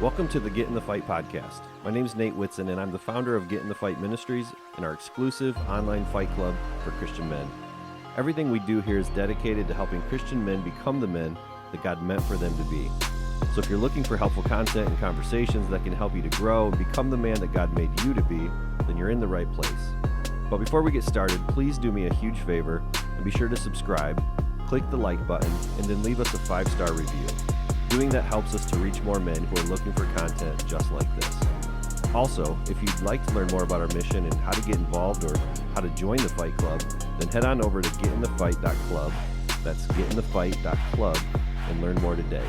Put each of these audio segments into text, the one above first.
Welcome to the Get in the Fight podcast. My name is Nate Whitson, and I'm the founder of Get in the Fight Ministries and our exclusive online fight club for Christian men. Everything we do here is dedicated to helping Christian men become the men that God meant for them to be. So if you're looking for helpful content and conversations that can help you to grow and become the man that God made you to be, then you're in the right place. But before we get started, please do me a huge favor and be sure to subscribe, click the like button, and then leave us a 5-star review. Doing that helps us to reach more men who are looking for content just like this. Also, if you'd like to learn more about our mission and how to get involved or how to join the Fight Club, then head on over to getinthefight.club. That's getinthefight.club and learn more today.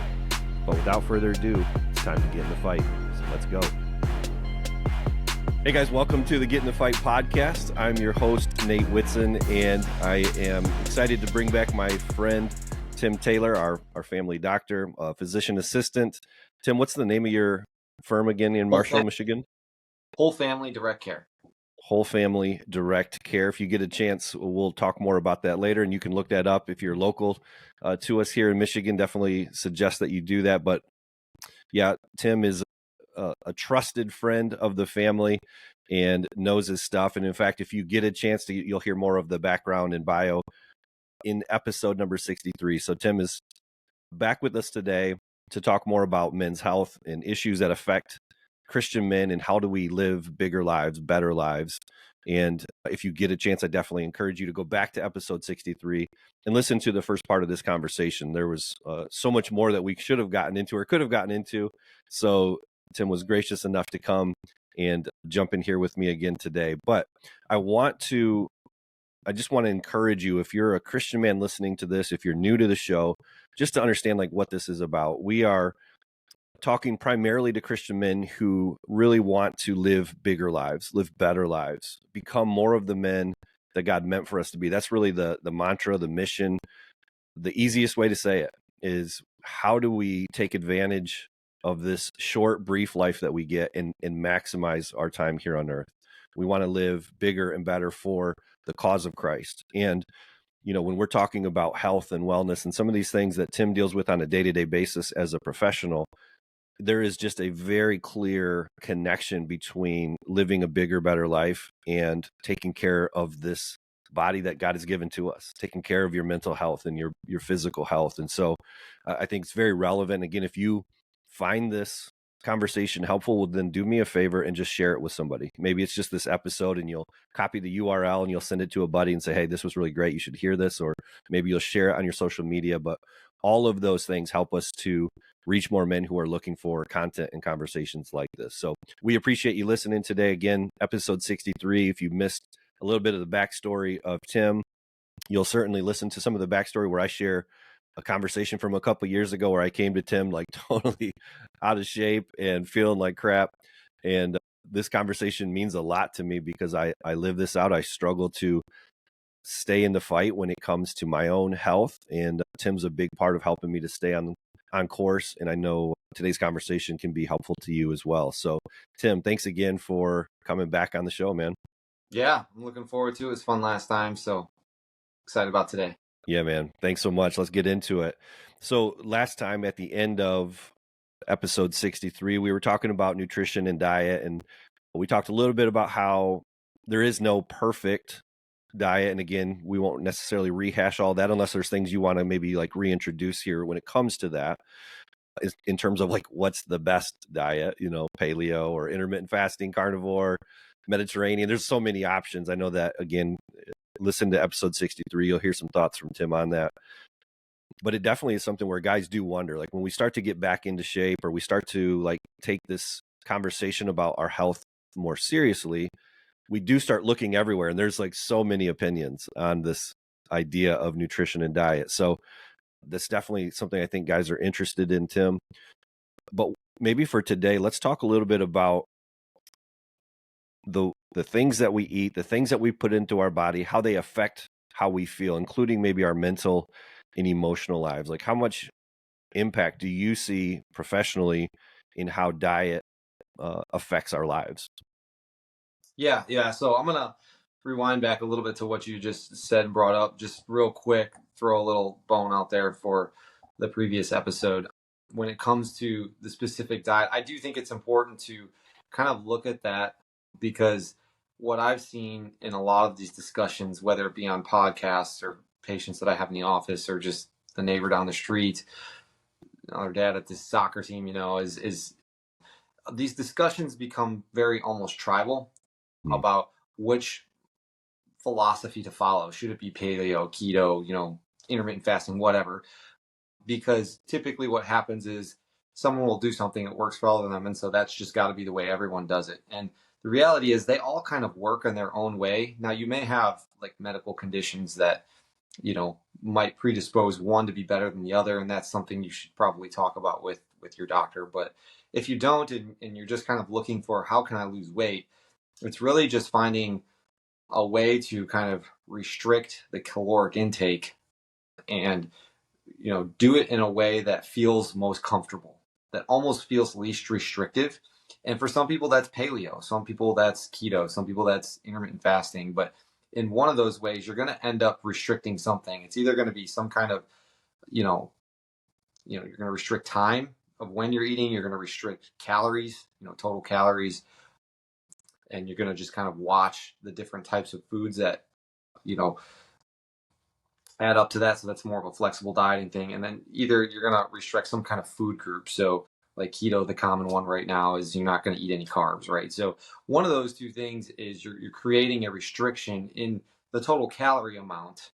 But without further ado, it's time to get in the fight. So let's go. Hey guys, welcome to the Get in the Fight podcast. I'm your host, Nate Whitson, and I am excited to bring back my friend, Tim Taylor, our family doctor, physician assistant. Tim, what's the name of your firm again in Marshall, Michigan? Whole Family Direct Care. Whole Family Direct Care. If you get a chance, we'll talk more about that later, and you can look that up if you're local to us here in Michigan. Definitely suggest that you do that. But yeah, Tim is a trusted friend of the family and knows his stuff. And in fact, if you get a chance to, you'll hear more of the background and bio in episode number 63. So Tim is back with us today to talk more about men's health and issues that affect Christian men and how do we live bigger lives, better lives. And if you get a chance, I definitely encourage you to go back to episode 63 and listen to the first part of this conversation. There was so much more that we should have gotten into or could have gotten into. So Tim was gracious enough to come and jump in here with me again today. But I just want to encourage you, if you're a Christian man listening to this, if you're new to the show, just to understand like what this is about. We are talking primarily to Christian men who really want to live bigger lives, live better lives, become more of the men that God meant for us to be. That's really the mantra, the mission. The easiest way to say it is, how do we take advantage of this short, brief life that we get and maximize our time here on earth? We want to live bigger and better for the cause of Christ. And, you know, when we're talking about health and wellness and some of these things that Tim deals with on a day-to-day basis as a professional, there is just a very clear connection between living a bigger, better life and taking care of this body that God has given to us, taking care of your mental health and your physical health. And so I think it's very relevant. Again, if you find this conversation helpful, well, then do me a favor and just share it with somebody. Maybe it's just this episode and you'll copy the URL and you'll send it to a buddy and say, hey, this was really great, you should hear this. Or maybe you'll share it on your social media. But all of those things help us to reach more men who are looking for content and conversations like this. So we appreciate you listening today. Again, episode 63. If you missed a little bit of the backstory of Tim, you'll certainly listen to some of the backstory where I share a conversation from a couple of years ago where I came to Tim like totally out of shape and feeling like crap. And this conversation means a lot to me because I live this out. I struggle to stay in the fight when it comes to my own health. And Tim's a big part of helping me to stay on course. And I know today's conversation can be helpful to you as well. So Tim, thanks again for coming back on the show, man. Yeah, I'm looking forward to it. It was fun last time, so excited about today. Yeah, man. Thanks so much. Let's get into it. So last time at the end of episode 63, we were talking about nutrition and diet, and we talked a little bit about how there is no perfect diet. And again, we won't necessarily rehash all that unless there's things you want to maybe like reintroduce here when it comes to that, in terms of like what's the best diet, you know, paleo or intermittent fasting, carnivore, Mediterranean. There's so many options. I know that, again, listen to episode 63, you'll hear some thoughts from Tim on that. But it definitely is something where guys do wonder, like when we start to get back into shape or we start to like take this conversation about our health more seriously, we do start looking everywhere. And there's like so many opinions on this idea of nutrition and diet. So that's definitely something I think guys are interested in, Tim. But maybe for today, let's talk a little bit about the things that we eat, the things that we put into our body, how they affect how we feel, including maybe our mental and emotional lives. Like, how much impact do you see professionally in how diet affects our lives? Yeah. So I'm going to rewind back a little bit to what you just said and brought up, just real quick, throw a little bone out there for the previous episode. when it comes to the specific diet, I do think it's important to kind of look at that, because what I've seen in a lot of these discussions, whether it be on podcasts or patients that I have in the office or just the neighbor down the street, our dad at this soccer team, is these discussions become very almost tribal Mm. about which philosophy to follow. Should it be paleo, keto, intermittent fasting, whatever? Because typically what happens is someone will do something that works for all of them, and so that's just got to be the way everyone does it. And the reality is they all kind of work in their own way. Now you may have like medical conditions that might predispose one to be better than the other, and that's something you should probably talk about with your doctor. But if you don't, and you're just kind of looking for how can I lose weight, it's really just finding a way to kind of restrict the caloric intake and do it in a way that feels most comfortable, that almost feels least restrictive. And for some people that's paleo, some people that's keto, some people that's intermittent fasting. But in one of those ways, you're going to end up restricting something. It's either going to be some kind of, you're going to restrict time of when you're eating, you're going to restrict calories, total calories, and you're going to just kind of watch the different types of foods that, add up to that. So that's more of a flexible dieting thing. And then either you're going to restrict some kind of food group. So like keto, the common one right now is you're not going to eat any carbs, right? So one of those two things is you're creating a restriction in the total calorie amount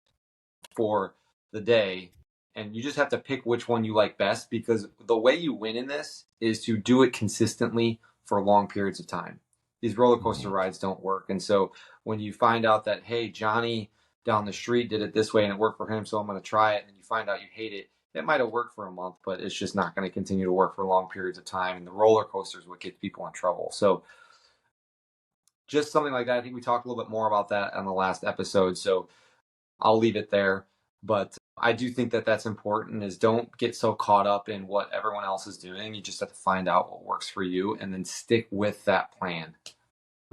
for the day. And you just have to pick which one you like best, because the way you win in this is to do it consistently for long periods of time. These roller coaster rides don't work. And so when you find out that, hey, Johnny down the street did it this way and it worked for him, so I'm going to try it, and you find out you hate it, it might have worked for a month, but it's just not going to continue to work for long periods of time. And the roller coaster is what gets people in trouble. So just something like that. I think we talked a little bit more about that on the last episode, so I'll leave it there. But I do think that that's important, is don't get so caught up in what everyone else is doing. You just have to find out what works for you and then stick with that plan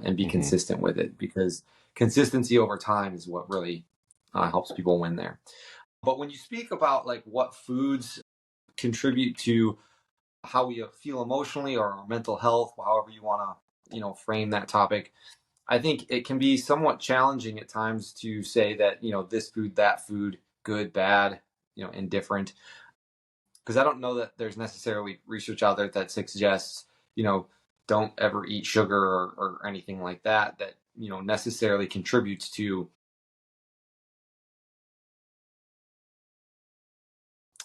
and be consistent with it, because consistency over time is what really helps people win there. But when you speak about like what foods contribute to how we feel emotionally or our mental health, however you want to, frame that topic, I think it can be somewhat challenging at times to say that, this food, that food, good, bad, indifferent. Because I don't know that there's necessarily research out there that suggests, don't ever eat sugar or anything like that, that, necessarily contributes to.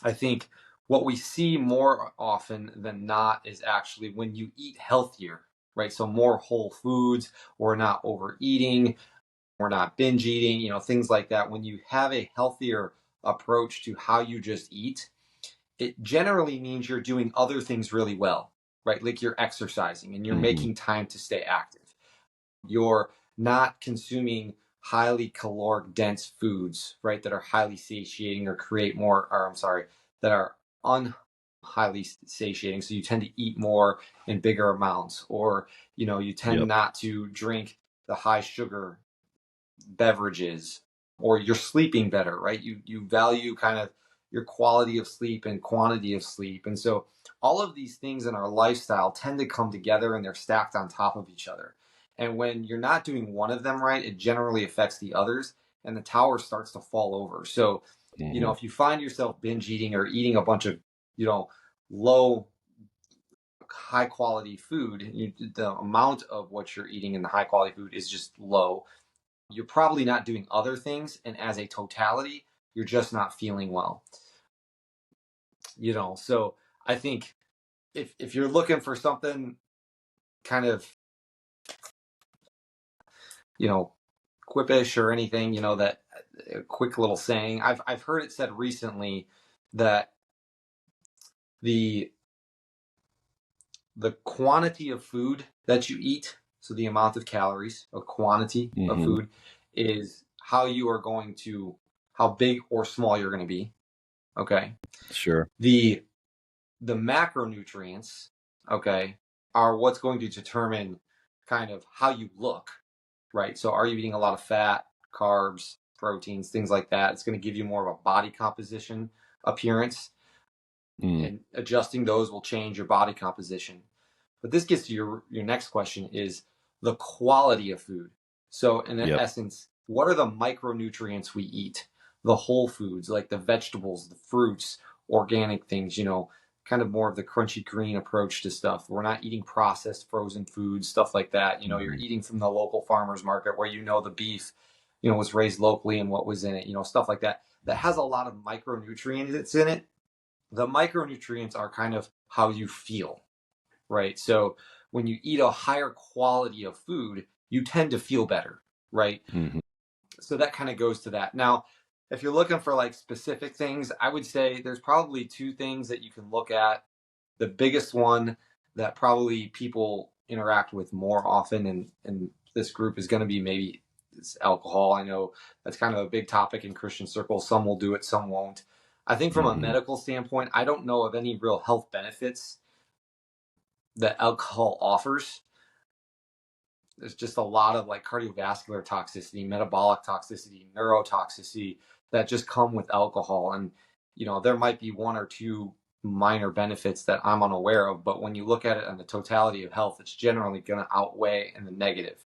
I think what we see more often than not is actually when you eat healthier, right? So more whole foods, or not overeating, we're not binge eating, things like that. When you have a healthier approach to how you just eat, it generally means you're doing other things really well, right? Like you're exercising and you're making time to stay active. You're not consuming highly caloric dense foods, right? That are highly satiating or create more, or I'm sorry, that are highly satiating. So you tend to eat more in bigger amounts, or, you tend not to drink the high sugar beverages, or you're sleeping better, right? You value kind of your quality of sleep and quantity of sleep. And so all of these things in our lifestyle tend to come together, and they're stacked on top of each other. And when you're not doing one of them right, it generally affects the others, and the tower starts to fall over. So, if you find yourself binge eating or eating a bunch of, low high quality food, the amount of what you're eating in the high quality food is just low, you're probably not doing other things, and as a totality, you're just not feeling well. So I think if you're looking for something kind of, quippish or anything, that a quick little saying, I've heard it said recently that the quantity of food that you eat, so the amount of calories, a quantity of food, is how you are going to, how big or small you're going to be. Okay. Sure. The macronutrients, okay, are what's going to determine kind of how you look, right? So are you eating a lot of fat, carbs, proteins, things like that? It's going to give you more of a body composition appearance. Mm. and adjusting those will change your body composition. But this gets to your next question is the quality of food. So in Yep. essence, what are the micronutrients we eat? The whole foods, like the vegetables, the fruits, organic things, kind of more of the crunchy green approach to stuff. We're not eating processed frozen foods, stuff like that. You're Mhm. eating from the local farmers market where the beef, was raised locally and what was in it, stuff like that. That has a lot of micronutrients that's in it. The micronutrients are kind of how you feel, right? So when you eat a higher quality of food, you tend to feel better, right? Mhm. So that kind of goes to that. Now, if you're looking for like specific things, I would say there's probably two things that you can look at. The biggest one that probably people interact with more often in this group is going to be maybe it's alcohol. I know that's kind of a big topic in Christian circles. Some will do it, some won't. I think from a Mhm. medical standpoint, I don't know of any real health benefits that alcohol offers. There's just a lot of like cardiovascular toxicity, metabolic toxicity, neurotoxicity that just come with alcohol. And, there might be one or two minor benefits that I'm unaware of, but when you look at it on the totality of health, it's generally going to outweigh in the negative.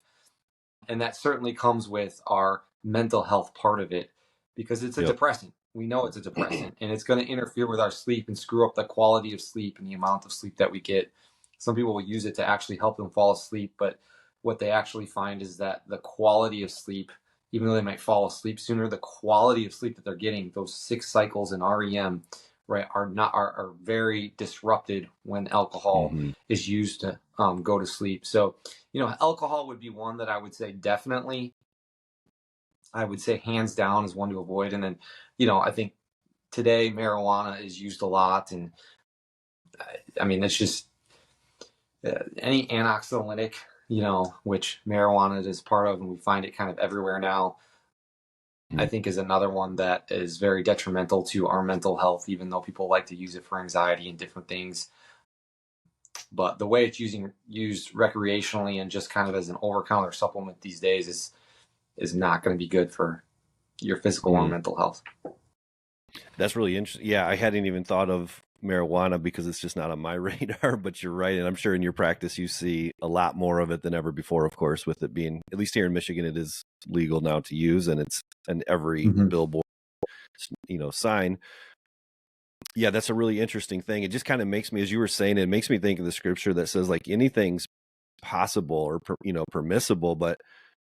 And that certainly comes with our mental health part of it because it's a Yep. depressant. We know it's a depressant and it's going to interfere with our sleep and screw up the quality of sleep and the amount of sleep that we get. Some people will use it to actually help them fall asleep, but what they actually find is that the quality of sleep, even though they might fall asleep sooner, the quality of sleep that they're getting, those 6 cycles in REM, right, are very disrupted when alcohol Mhm. is used to go to sleep. So alcohol would be one that I would say definitely, I would say hands down is one to avoid. And then, I think today marijuana is used a lot. And I mean, it's just any anoxylytic, which marijuana is part of, and we find it kind of everywhere now, I Mhm. think is another one that is very detrimental to our mental health, even though people like to use it for anxiety and different things. But the way it's used recreationally and just kind of as an over-counter supplement these days is not going to be good for your physical or Mhm. mental health. That's really interesting. Yeah, I hadn't even thought of marijuana because it's just not on my radar, but you're right. And I'm sure in your practice you see a lot more of it than ever before, of course, with it being, at least here in Michigan, it is legal now to use and it's in every Mm-hmm. billboard, sign. Yeah, that's a really interesting thing. It just kind of makes me, as you were saying, it makes me think of the scripture that says like anything's possible or, permissible, but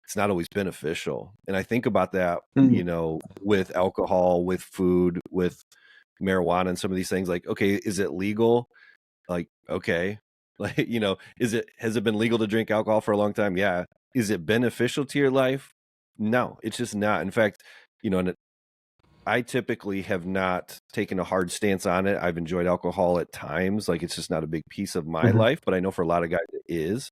it's not always beneficial. And I think about that, Mm-hmm. with alcohol, with food, with marijuana and some of these things. Like, okay, is it legal? Like, okay. Like, has it been legal to drink alcohol for a long time? Yeah. Is it beneficial to your life? No, it's just not. In fact, and I typically have not taken a hard stance on it. I've enjoyed alcohol at times. Like, it's just not a big piece of my Mm-hmm. life, but I know for a lot of guys it is.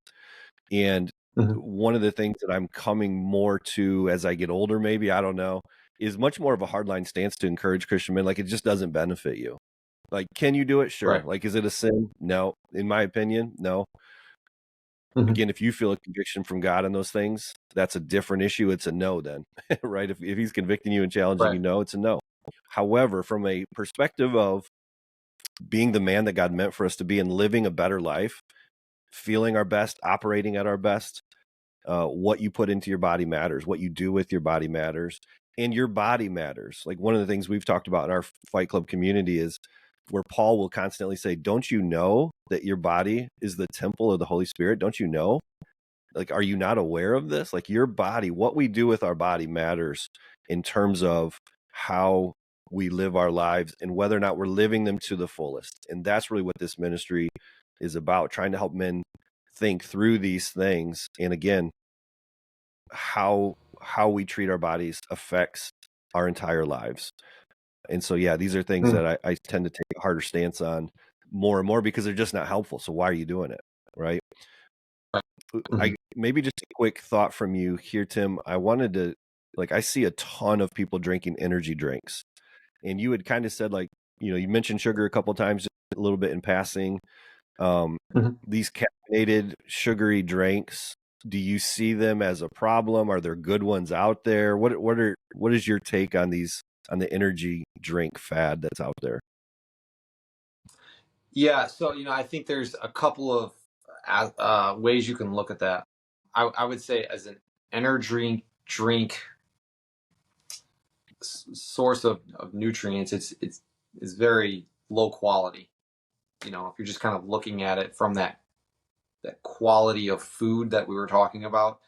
And Mm-hmm. one of the things that I'm coming more to as I get older, maybe, I don't know, is much more of a hardline stance to encourage Christian men. Like, it just doesn't benefit you. Like, can you do it? Sure. Right. Like, is it a sin? No. In my opinion, no. Mm-hmm. Again, if you feel a conviction from God on those things, that's a different issue. It's a no then, right? If he's convicting you and challenging Right. you, no, it's a no. However, from a perspective of being the man that God meant for us to be and living a better life, feeling our best, operating at our best, what you put into your body matters. What you do with your body matters. And your body matters. Like one of the things we've talked about in our Fight Club community is where Paul will constantly say, don't you know that your body is the temple of the Holy Spirit? Don't you know? Like, are you not aware of this? Like your body, what we do with our body matters in terms of how we live our lives and whether or not we're living them to the fullest. And that's really what this ministry is about, trying to help men think through these things. And again, how we treat our bodies affects our entire lives. And so, yeah, these are things Mm-hmm. that I tend to take a harder stance on more and more because they're just not helpful. So why are you doing it? Right. Mm-hmm. I maybe just a quick thought from you here, Tim. I wanted to, like, I see a ton of people drinking energy drinks, and you had kind of said, like, you mentioned sugar a couple of times, just a little bit in passing. Um, Mm-hmm. these caffeinated, sugary drinks, do you see them as a problem? Are there good ones out there? What is your take on the energy drink fad that's out there? Yeah, so I think there's a couple of ways you can look at that. I would say as an energy drink source of nutrients, it's very low quality. If you're just kind of looking at it from that quality of food that we were talking about,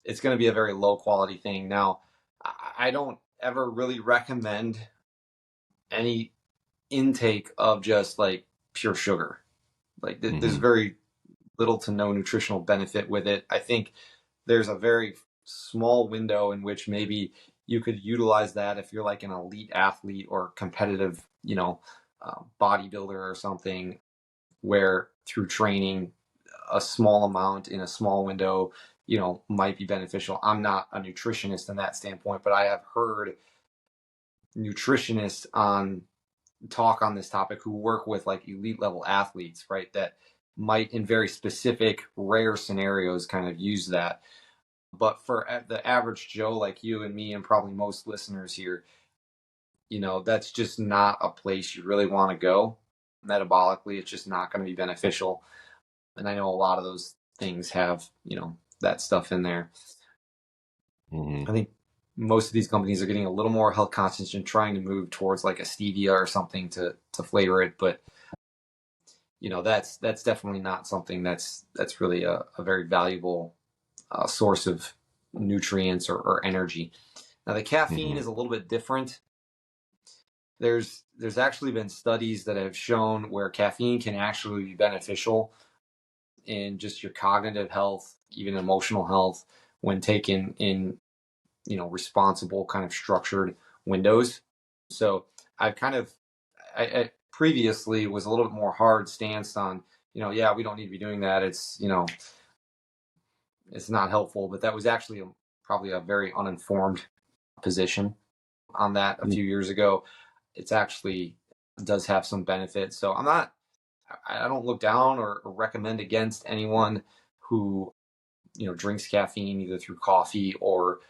it's going to be a very low quality thing. Now, I don't ever really recommend any intake of just like pure sugar. Like there's very little to no nutritional benefit with it. I think there's a very small window in which maybe you could utilize that if you're like an elite athlete or competitive, bodybuilder or something, where through training a small amount in a small window, might be beneficial. I'm not a nutritionist in that standpoint, but I have heard nutritionists on talk on this topic who work with like elite level athletes, right? That might in very specific rare scenarios kind of use that. But for the average Joe like you and me and probably most listeners here, that's just not a place you really want to go. Metabolically, it's just not going to be beneficial. And I know a lot of those things have, that stuff in there. I think most of these companies are getting a little more health conscious and trying to move towards like a stevia or something to flavor it. But that's definitely not something that's really a very valuable source of nutrients or energy. Now the caffeine is a little bit different. There's actually been studies that have shown where caffeine can actually be beneficial in just your cognitive health, even emotional health, when taken in responsible kind of structured windows. So I've kind of I previously was a little bit more hard stance on yeah, we don't need to be doing that. It's it's not helpful, but that was actually probably a very uninformed position on that a few years ago. It's actually does have some benefits. So I don't look down or recommend against anyone who drinks caffeine either through coffee or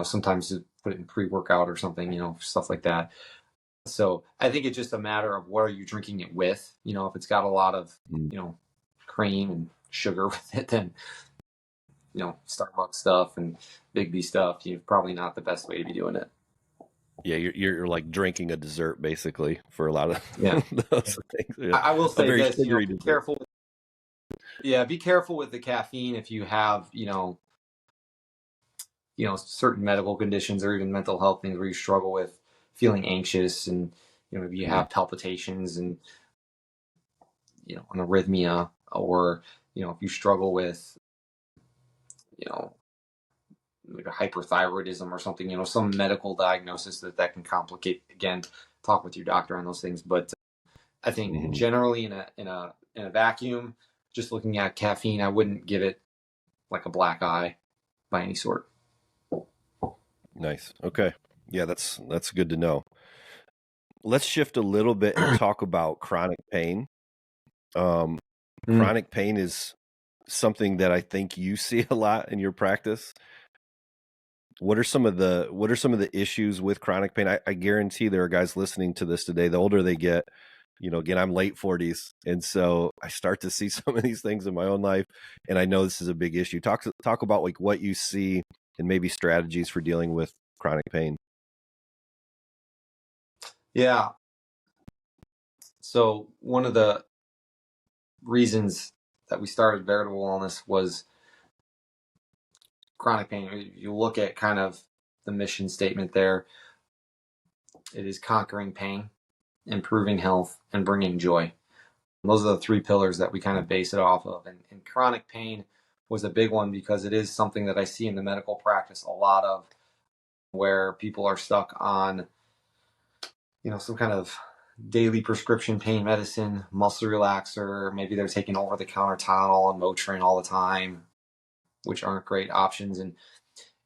sometimes to put it in pre-workout or something, stuff like that. So I think it's just a matter of what are you drinking it with. If it's got a lot of cream and sugar with it, then Starbucks stuff and Big B stuff, probably not the best way to be doing it. Yeah, you're like drinking a dessert basically for a lot of those things. Yeah. I will say this, be dessert. careful. Yeah, be careful with the caffeine if you have, certain medical conditions or even mental health things where you struggle with feeling anxious and maybe you have palpitations and an arrhythmia, or if you struggle with like a hyperthyroidism or something, some medical diagnosis that can complicate. Again, talk with your doctor on those things. But I think generally in a vacuum, just looking at caffeine, I wouldn't give it like a black eye by any sort. Nice. Okay. Yeah, that's good to know. Let's shift a little bit and talk about chronic pain. Chronic pain is something that I think you see a lot in your practice. What are some of the issues with chronic pain? I guarantee there are guys listening to this today. The older they get, again, I'm late 40s, and so I start to see some of these things in my own life, and I know this is a big issue. Talk about like what you see and maybe strategies for dealing with chronic pain. Yeah. So one of the reasons that we started Veritable Wellness was chronic pain. You look at kind of the mission statement there. It is conquering pain, improving health, and bringing joy. And those are the three pillars that we kind of base it off of. And chronic pain was a big one because it is something that I see in the medical practice a lot of, where people are stuck on, some kind of daily prescription pain medicine, muscle relaxer. Maybe they're taking over-the-counter Tylenol and Motrin all the time, which aren't great options. And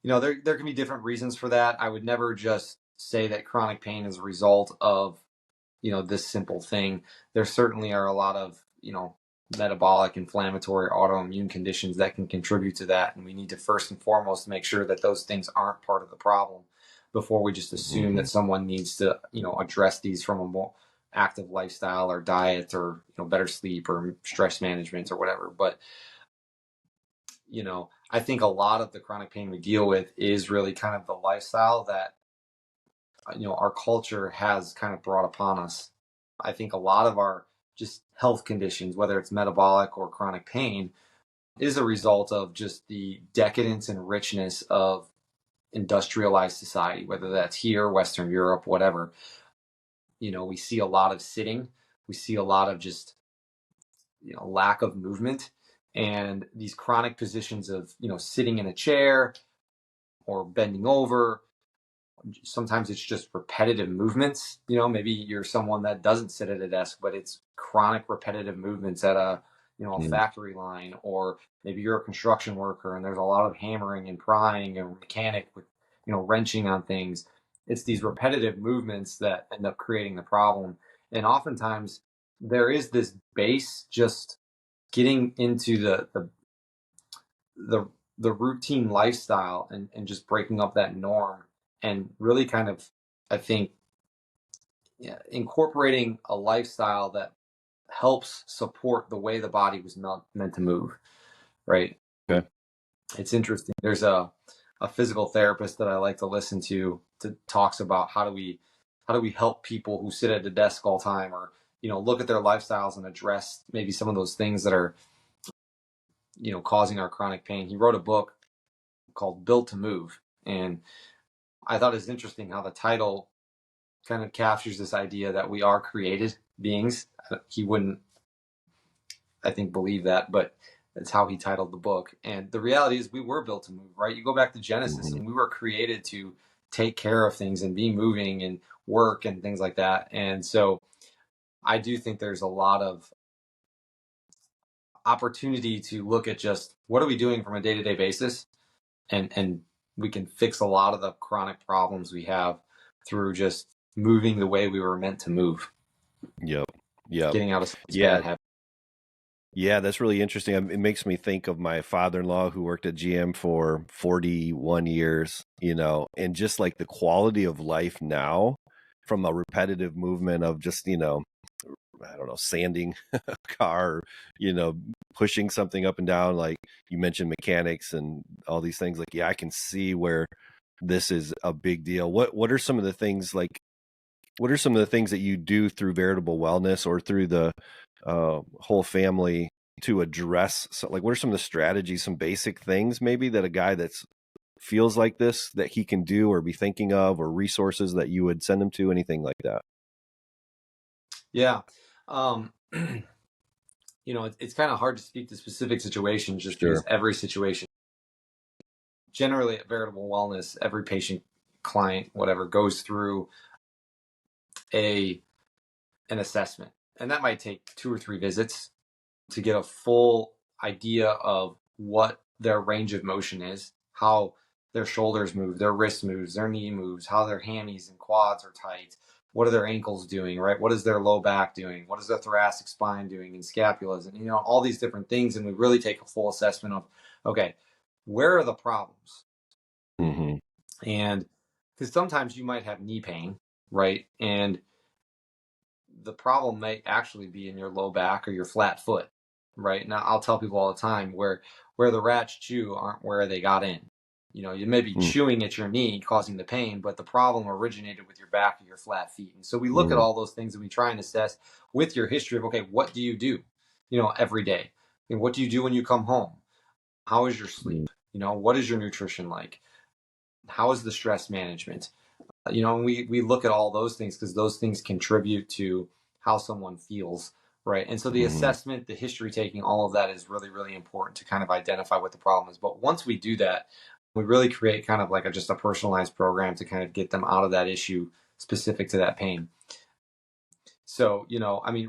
there can be different reasons for that. I would never just say that chronic pain is a result of this simple thing. There certainly are a lot of metabolic, inflammatory, autoimmune conditions that can contribute to that, and we need to first and foremost make sure that those things aren't part of the problem before we just assume that someone needs to address these from a more active lifestyle or diet or better sleep or stress management or whatever. But I think a lot of the chronic pain we deal with is really kind of the lifestyle that our culture has kind of brought upon us. I think a lot of our just health conditions, whether it's metabolic or chronic pain, is a result of just the decadence and richness of industrialized society, whether that's here, Western Europe, whatever. We see a lot of sitting, we see a lot of just lack of movement, and these chronic positions of sitting in a chair or bending over. Sometimes it's just repetitive movements. Maybe you're someone that doesn't sit at a desk, but it's chronic repetitive movements at a factory line, or maybe you're a construction worker and there's a lot of hammering and prying and mechanic with wrenching on things. It's these repetitive movements that end up creating the problem. And oftentimes there is this base just getting into the routine lifestyle and just breaking up that norm and really kind of, I think, incorporating a lifestyle that helps support the way the body was meant to move, right? Okay. It's interesting. There's a physical therapist that I like to listen to talks about how do we help people who sit at a desk all time, or look at their lifestyles and address maybe some of those things that are causing our chronic pain. He wrote a book called Built to Move, and I thought it's interesting how the title kind of captures this idea that we are created beings. He wouldn't, I think, believe that, but that's how he titled the book. And the reality is we were built to move, right? You go back to Genesis and we were created to take care of things and be moving and work and things like that. And so I do think there's a lot of opportunity to look at just what are we doing from a day-to-day basis, and we can fix a lot of the chronic problems we have through just moving the way we were meant to move. Yep. Getting out of bad habits. Yeah, that's really interesting. It makes me think of my father-in-law who worked at GM for 41 years, and just like the quality of life now from a repetitive movement of just, I don't know, sanding a car, pushing something up and down, like you mentioned mechanics and all these things. Like, yeah, I can see where this is a big deal. What are some of the things that you do through Veritable Wellness or through the whole family to address, like, what are some of the strategies, some basic things maybe that a guy that's feels like this that he can do or be thinking of, or resources that you would send him to, anything like that? Yeah. It's kind of hard to speak to specific situations just because every situation, generally at Veritable Wellness, every patient, client, whatever, goes through an assessment. And that might take 2 or 3 visits to get a full idea of what their range of motion is, how their shoulders move, their wrist moves, their knee moves, how their hammies and quads are tight. What are their ankles doing, right? What is their low back doing? What is their thoracic spine doing, and scapulas, and all these different things. And we really take a full assessment of, okay, where are the problems? Mm-hmm. And because sometimes you might have knee pain, right? And the problem may actually be in your low back or your flat foot, right? Now, I'll tell people all the time where the rats chew aren't where they got in. You may be chewing at your knee, causing the pain, but the problem originated with your back or your flat feet. And so we look at all those things and we try and assess with your history of, okay, what do you do, every day? And what do you do when you come home? How is your sleep? What is your nutrition like? How is the stress management? And we look at all those things because those things contribute to how someone feels, right? And so the assessment, the history taking, all of that is really, really important to kind of identify what the problem is. But once we do that, we really create kind of like just a personalized program to kind of get them out of that issue specific to that pain. So,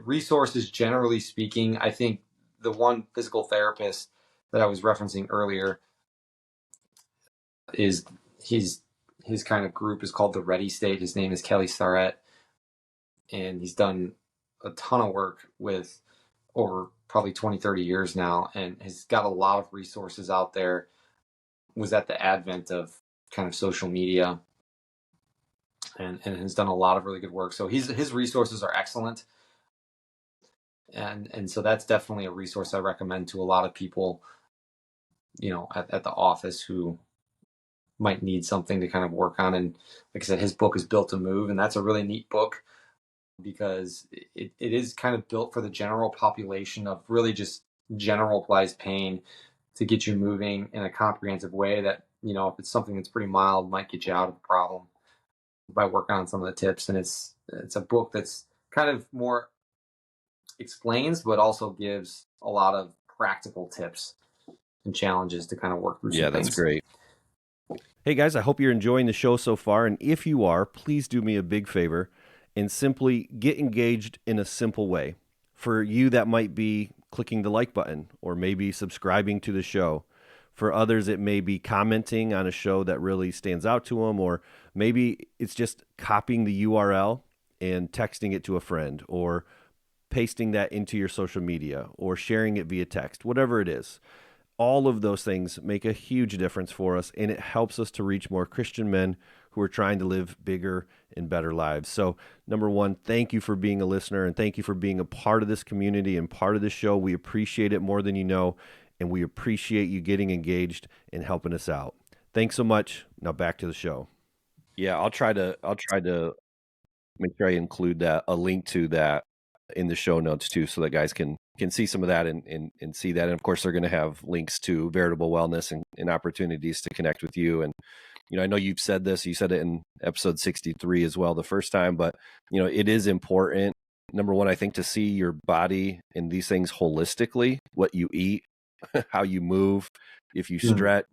resources, generally speaking, I think the one physical therapist that I was referencing earlier is his kind of group is called the Ready State. His name is Kelly Starrett, and he's done a ton of work with over probably 20, 30 years now, and has got a lot of resources out there. Was at the advent of kind of social media. and has done a lot of really good work. So his resources are excellent. And so that's definitely a resource I recommend to a lot of people, at the office who might need something to kind of work on. And like I said, his book is Built to Move, and that's a really neat book because it is kind of built for the general population of really just generalized pain to get you moving in a comprehensive way that, if it's something that's pretty mild, might get you out of the problem by working on some of the tips. And it's a book that's kind of more explains, but also gives a lot of practical tips and challenges to kind of work through Yeah, some that's things. great. Hey guys, I hope you're enjoying the show so far. And if you are, please do me a big favor and simply get engaged in a simple way. For you, that might be clicking the like button or maybe subscribing to the show. For others, it may be commenting on a show that really stands out to them, or maybe it's just copying the URL and texting it to a friend, or pasting that into your social media, or sharing it via text, whatever it is. All of those things make a huge difference for us, and it helps us to reach more Christian men who are trying to live bigger and better lives. So, number one, thank you for being a listener, and thank you for being a part of this community and part of this show. We appreciate it more than you know, and we appreciate you getting engaged and helping us out. Thanks so much. Now back to the show. Yeah, I'll try to make sure I include a link to that in the show notes too, so that guys can see some of that and see that. And of course, they're going to have links to Veritable Wellness and opportunities to connect with you. And I know you've said this, you said it in episode 63 as well the first time, but it is important. Number one, I think, to see your body and these things holistically, what you eat, how you move, if you stretch,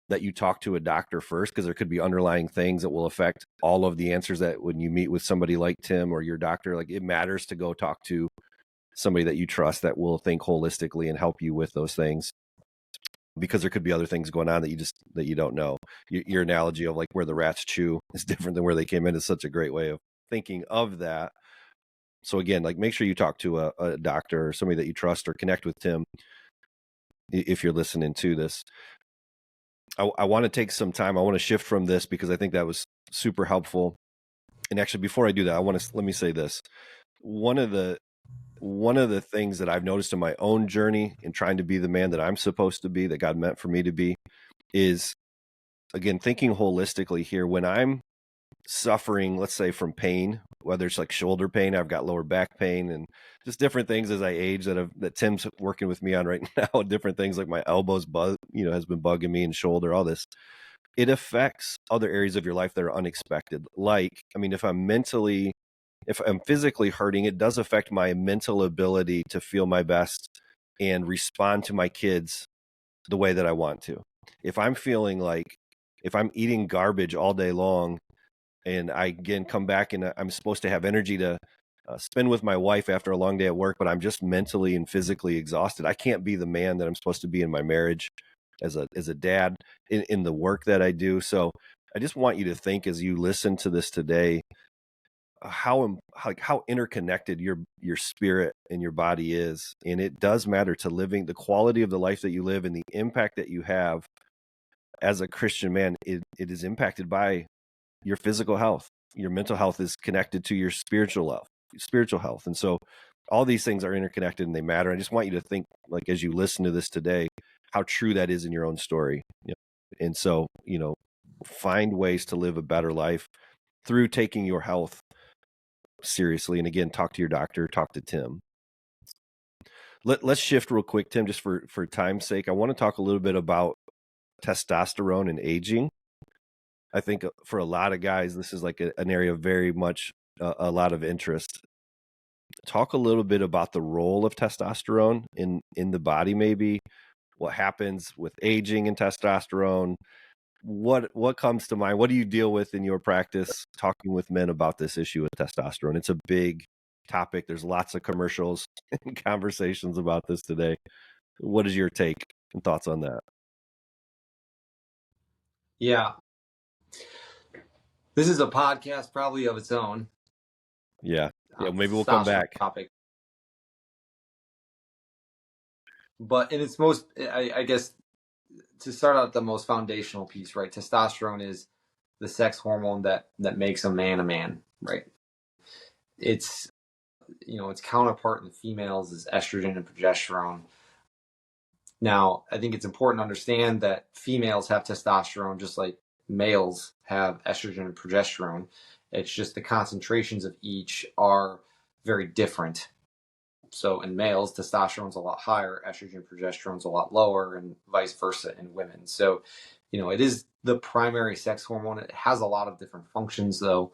that you talk to a doctor first, because there could be underlying things that will affect all of the answers that when you meet with somebody like Tim or your doctor, like, it matters to go talk to somebody that you trust that will think holistically and help you with those things, because there could be other things going on that you don't know. Your analogy of like where the rats chew is different than where they came in is such a great way of thinking of that. So again, like, make sure you talk to a doctor or somebody that you trust, or connect with Tim if you're listening to this. I want to take some time. I want to shift from this because I think that was super helpful. And actually, before I do that, let me say this. One of the things that I've noticed in my own journey in trying to be the man that I'm supposed to be, that God meant for me to be, is, again, thinking holistically here. When I'm suffering, let's say, from pain, whether it's like shoulder pain, I've got lower back pain, and just different things as I age that Tim's working with me on right now. Different things like my elbows has been bugging me, and shoulder, all this. It affects other areas of your life that are unexpected. Like, I mean, if I'm physically hurting, it does affect my mental ability to feel my best and respond to my kids the way that I want to. If I'm feeling like, if I'm eating garbage all day long, and I again come back and I'm supposed to have energy to spend with my wife after a long day at work, but I'm just mentally and physically exhausted, I can't be the man that I'm supposed to be in my marriage, as a dad, in the work that I do. So I just want you to think, as you listen to this today, how interconnected your spirit and your body is. And it does matter to living the quality of the life that you live, and the impact that you have as a Christian man. It is impacted by your physical health. Your mental health is connected to your spiritual health. And so all these things are interconnected and they matter. I just want you to think, like, as you listen to this today, how true that is in your own story. And so, find ways to live a better life through taking your health seriously. And again, talk to your doctor, talk to Tim. Let's shift real quick, Tim, just for time's sake. I want to talk a little bit about testosterone and aging. I think for a lot of guys, this is like an area of very much a lot of interest. Talk a little bit about the role of testosterone in the body, maybe what happens with aging and testosterone. What comes to mind? What do you deal with in your practice talking with men about this issue with testosterone? It's a big topic. There's lots of commercials and conversations about this today. What is your take and thoughts on that? Yeah. This is a podcast probably of its own. Yeah. Maybe we'll come back. Topic. But in its most, I guess, to start out, the most foundational piece, right? Testosterone is the sex hormone that makes a man, right? It's its counterpart in the females is estrogen and progesterone. Now, I think it's important to understand that females have testosterone just like males have estrogen and progesterone. It's just the concentrations of each are very different. So in males, testosterone's a lot higher, estrogen, progesterone's a lot lower, and vice versa in women. So, it is the primary sex hormone. It has a lot of different functions, though,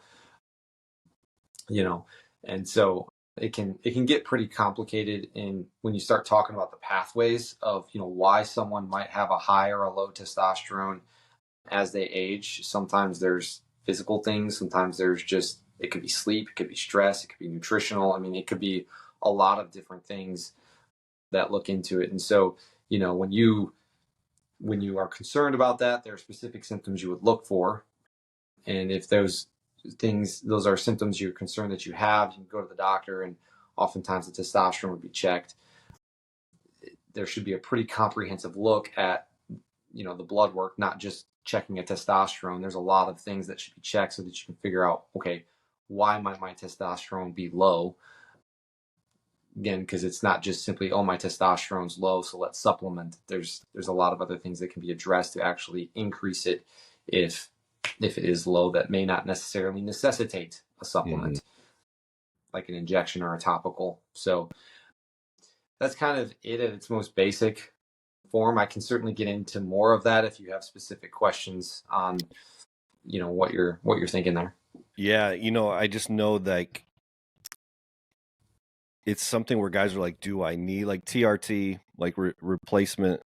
and so it can get pretty complicated in when you start talking about the pathways of why someone might have a high or a low testosterone as they age. Sometimes there's physical things, sometimes there's just it could be sleep, it could be stress, it could be nutritional. I mean, it could be a lot of different things that look into it. And so when you are concerned about that, there are specific symptoms you would look for, and if those are symptoms you're concerned that you have, you can go to the doctor, and oftentimes the testosterone would be checked. There should be a pretty comprehensive look at the blood work, not just checking a testosterone. There's a lot of things that should be checked so that you can figure out, okay, why might my testosterone be low? Again, because it's not just simply, oh, my testosterone's low, so let's supplement. There's a lot of other things that can be addressed to actually increase it if it is low, that may not necessarily necessitate a supplement, like an injection or a topical. So that's kind of it at its most basic form. I can certainly get into more of that if you have specific questions on what you're thinking there. Yeah, I just know like it's something where guys are like, do I need like TRT, like replacement,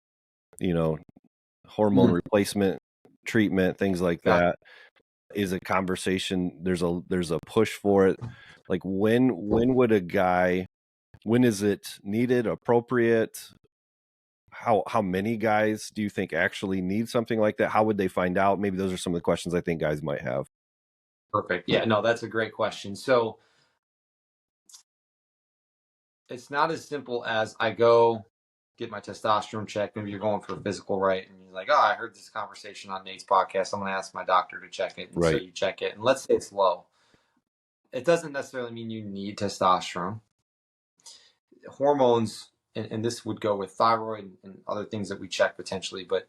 hormone replacement treatment, things like that is a conversation. There's a push for it. Like when is it needed, appropriate? How many guys do you think actually need something like that? How would they find out? Maybe those are some of the questions I think guys might have. Perfect. Yeah, no, that's a great question. So it's not as simple as I go get my testosterone checked. Maybe you're going for a physical, right? And you're like, oh, I heard this conversation on Nate's podcast. I'm going to ask my doctor to check it. And right. So you check it, and let's say it's low. It doesn't necessarily mean you need testosterone. Hormones, and this would go with thyroid and other things that we check potentially, but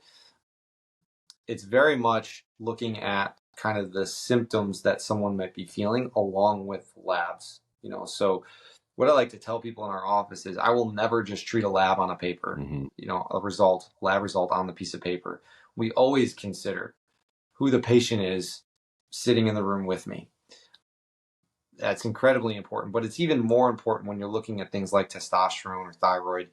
it's very much looking at kind of the symptoms that someone might be feeling along with labs. So what I like to tell people in our office is I will never just treat a lab on a paper, a lab result on the piece of paper. We always consider who the patient is sitting in the room with me. That's incredibly important, but it's even more important when you're looking at things like testosterone or thyroid,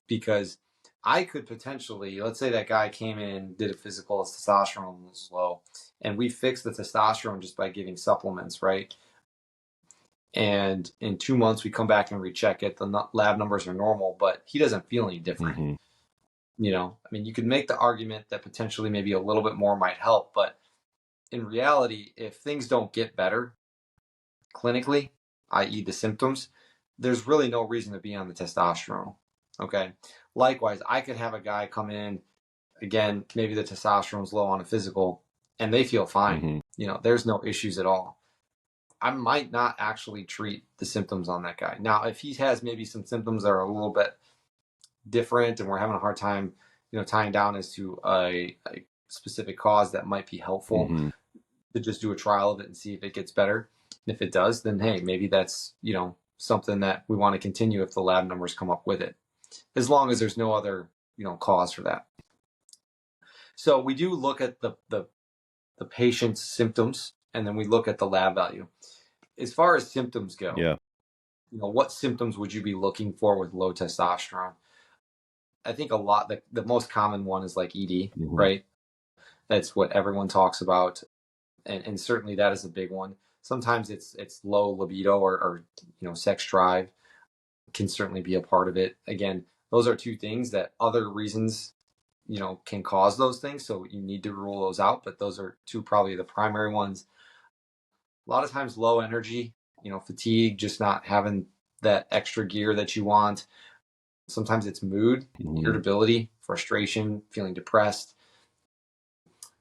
because I could potentially, let's say that guy came in, did a physical, his testosterone was low, and we fixed the testosterone just by giving supplements, right? And in 2 months, we come back and recheck it. The lab numbers are normal, but he doesn't feel any different. I mean, you could make the argument that potentially maybe a little bit more might help, but in reality, if things don't get better clinically, i.e. the symptoms, there's really no reason to be on the testosterone. Okay. Likewise, I could have a guy come in, again, maybe the testosterone's low on a physical, and they feel fine. There's no issues at all. I might not actually treat the symptoms on that guy. Now, if he has maybe some symptoms that are a little bit different and we're having a hard time, tying down as to a specific cause, that might be helpful to just do a trial of it and see if it gets better. And if it does, then hey, maybe that's, something that we want to continue if the lab numbers come up with it, as long as there's no other, cause for that. So we do look at the patient's symptoms, and then we look at the lab value. As far as symptoms go, what symptoms would you be looking for with low testosterone? I think the most common one is like ED, right? That's what everyone talks about. And certainly that is a big one. Sometimes it's low libido or sex drive can certainly be a part of it. Again, those are two things that other reasons, can cause those things. So you need to rule those out, but those are two probably the primary ones. A lot of times low energy, fatigue, just not having that extra gear that you want. Sometimes it's mood, irritability, frustration, feeling depressed.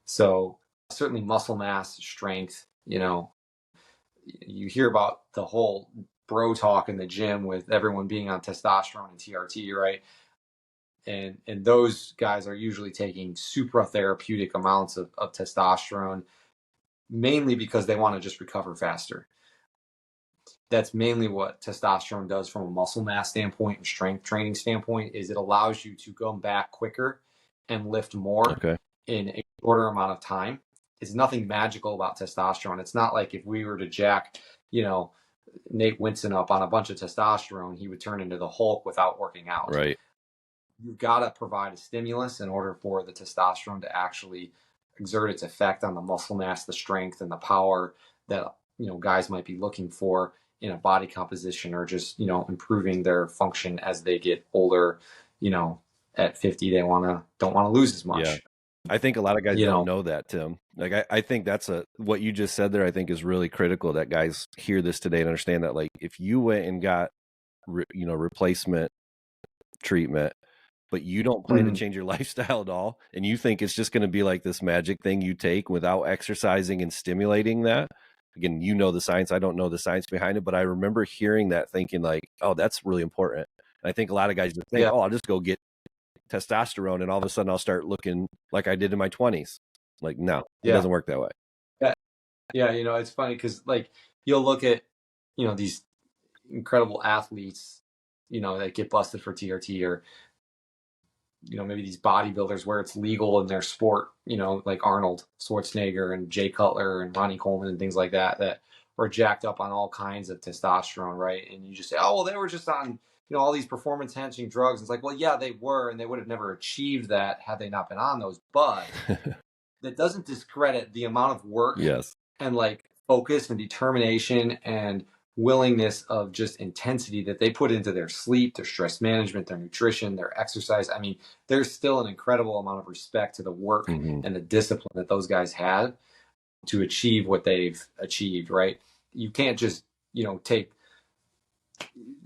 So certainly muscle mass, strength. You hear about the whole bro talk in the gym with everyone being on testosterone and TRT, right? And those guys are usually taking supratherapeutic amounts of testosterone, mainly because they want to just recover faster. That's mainly what testosterone does from a muscle mass standpoint and strength training standpoint, is it allows you to come back quicker and lift more in a shorter amount of time. It's nothing magical about testosterone. It's not like if we were to jack, Nate Winston up on a bunch of testosterone, he would turn into the Hulk without working out. Right. You've got to provide a stimulus in order for the testosterone to actually exert its effect on the muscle mass, the strength, and the power that guys might be looking for in a body composition, or just improving their function as they get older. At 50, they don't want to lose as much. Yeah. I think a lot of guys don't know that, Tim. Like, I think that's what you just said there, I think is really critical, that guys hear this today and understand that, like, if you went and got, replacement treatment, but you don't plan to change your lifestyle at all, and you think it's just going to be like this magic thing you take without exercising and stimulating that. Again, the science. I don't know the science behind it, but I remember hearing that, thinking like, oh, that's really important. And I think a lot of guys just think, oh, I'll just go get testosterone and all of a sudden I'll start looking like I did in my 20s. Like, no, it doesn't work that way. Yeah. It's funny because, like, you'll look at, these incredible athletes, that get busted for TRT, or, maybe these bodybuilders where it's legal in their sport, like Arnold Schwarzenegger and Jay Cutler and Ronnie Coleman and things like that are jacked up on all kinds of testosterone, right? And you just say, oh, well, they were just on, all these performance enhancing drugs. It's like, well, yeah, they were, and they would have never achieved that had they not been on those. But that doesn't discredit the amount of work and, like, focus and determination and willingness of just intensity that they put into their sleep, their stress management, their nutrition, their exercise. I mean, there's still an incredible amount of respect to the work and the discipline that those guys had to achieve what they've achieved, right? You can't just, take,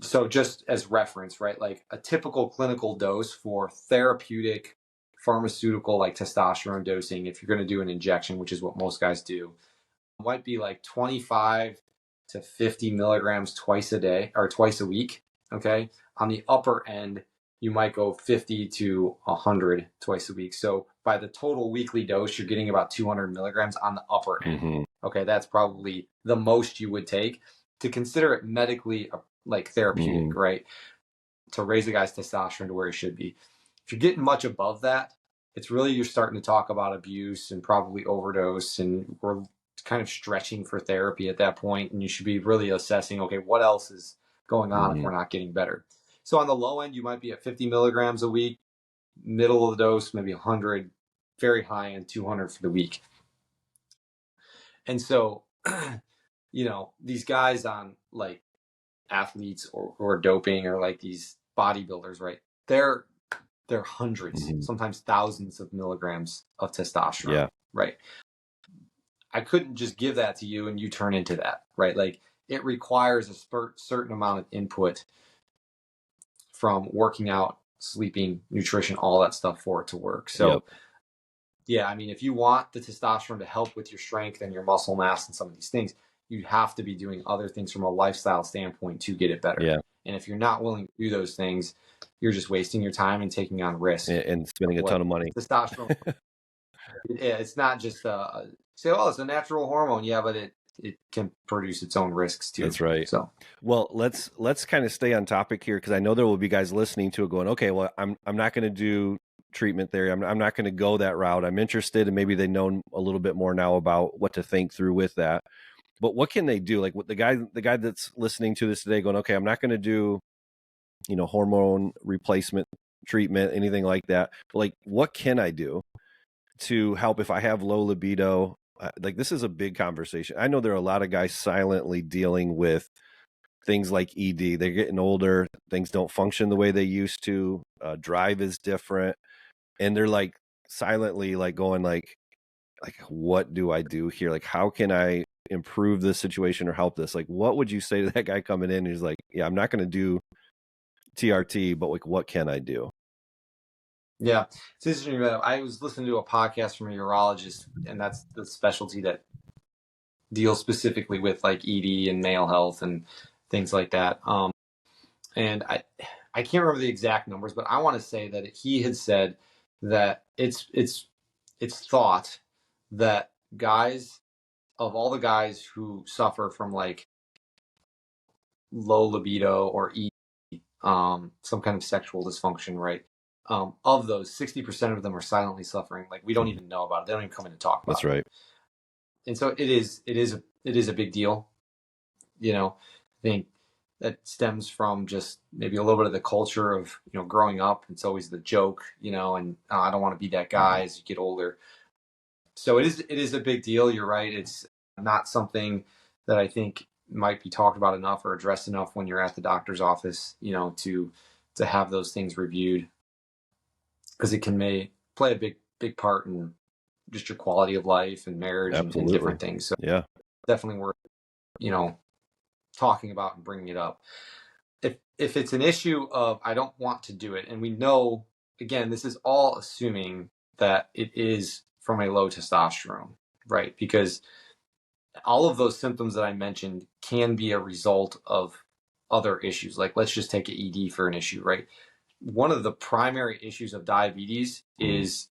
so just as reference, right? Like, a typical clinical dose for therapeutic pharmaceutical, like testosterone dosing, if you're going to do an injection, which is what most guys do, might be like 25 to 50 milligrams twice a day or twice a week. Okay. On the upper end, you might go 50 to 100 twice a week. So by the total weekly dose, you're getting about 200 milligrams on the upper end. Okay. That's probably the most you would take to consider it medically, like, therapeutic, right? To raise a guy's testosterone to where it should be. If you're getting much above that, it's really, you're starting to talk about abuse and probably overdose, and we're kind of stretching for therapy at that point, and you should be really assessing, okay, what else is going on if we're not getting better. So on the low end, you might be at 50 milligrams a week, middle of the dose, maybe 100, very high end, 200 for the week. And so, these guys on, like, athletes or doping, or like these bodybuilders, right? They're hundreds, sometimes thousands of milligrams of testosterone, right? I couldn't just give that to you and you turn into that, right? Like, it requires a certain amount of input from working out, sleeping, nutrition, all that stuff for it to work. So, yeah, I mean, if you want the testosterone to help with your strength and your muscle mass and some of these things, you have to be doing other things from a lifestyle standpoint to get it better. Yeah. And if you're not willing to do those things, you're just wasting your time and taking on risk and spending a ton of money. Testosterone. It's not just say, oh, it's a natural hormone. Yeah, but it can produce its own risks too. That's right. So, well, let's kind of stay on topic here, because I know there will be guys listening to it going, okay, well, I'm not going to do treatment theory. I'm not going to go that route. I'm interested, and maybe they know a little bit more now about what to think through with that. But what can they do? Like, what the guy that's listening to this today going, okay, I'm not going to do, hormone replacement treatment, anything like that. But, like, what can I do to help if I have low libido? Like, this is a big conversation. I know there are a lot of guys silently dealing with things like ED. They're getting older. Things don't function the way they used to. Drive is different. And they're, like, silently, like, going like, what do I do here? Like, how can I improve this situation or help this? Like, what would you say to that guy coming in who's like, yeah, I'm not going to do TRT, but, like, what can I do? Yeah, it's interesting. I was listening to a podcast from a urologist, and that's the specialty that deals specifically with like ED and male health and things like that. And I can't remember the exact numbers, but I want to say that he had said that it's thought that guys, of all the guys who suffer from like low libido or some kind of sexual dysfunction, right? Of those, 60% of them are silently suffering. Like we don't even know about it. They don't even come in to talk That's about it. right. And so it is a big deal. You know, I think that stems from just maybe a little bit of the culture of, growing up. It's always the joke, and I don't want to be that guy as you get older. So it is a big deal. You're right. It's not something that I think might be talked about enough or addressed enough when you're at the doctor's office, to have those things reviewed, because it can may play a big part in just your quality of life and marriage and Absolutely. different things. So Yeah. definitely worth, you know, talking about and bringing it up. If it's an issue of I don't want to do it, and we know, again, this is all assuming that it is from a low testosterone, right? Because all of those symptoms that I mentioned can be a result of other issues. Like let's just take an ED for an issue, right? One of the primary issues of diabetes is